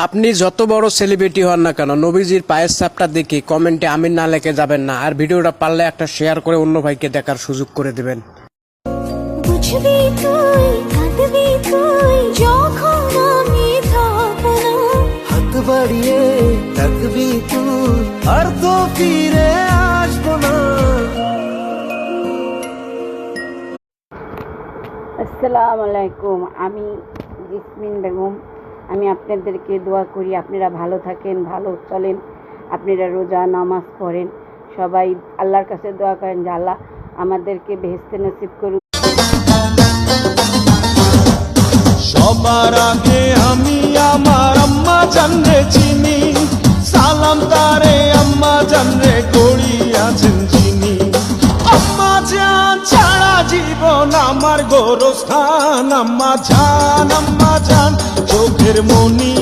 আপনি যত বড় সেলিব্রিটি হন না কেন, নবীজির পায়ের ছাপটা দেখে কমেন্টে আমিন না লিখে যাবেন না। আর ভিডিওটা পারলে একটা শেয়ার করে অন্য ভাইকে দেখার সুযোগ করে দিবেন। বুঝবি তুই, কাঁদবি তুই, যখন আমি থাকবো না। হাত বাড়িয়ে থাকবি তুই, আর তো ফিরে আসবো না। আসসালামু আলাইকুম, আমি জিসমিন বেগম। আমি আপনাদেরকে দোয়া করি আপনারা ভালো থাকেন, ভালো চলেন, আপনারা রোজা নামাজ পড়েন, সবাই আল্লাহর কাছে দোয়া করেন যে আল্লাহ আমাদেরকে বেহেশতে নসিব করুন। সবার আগে আমি আমার আম্মা জানরে চিনি, সালাম তারে আম্মা জানরে গড়িয়াছেন চিনি। আম্মা জান ছাড়া জীবন আমার গোরস্থান, আম্মা জান চোখের মনি।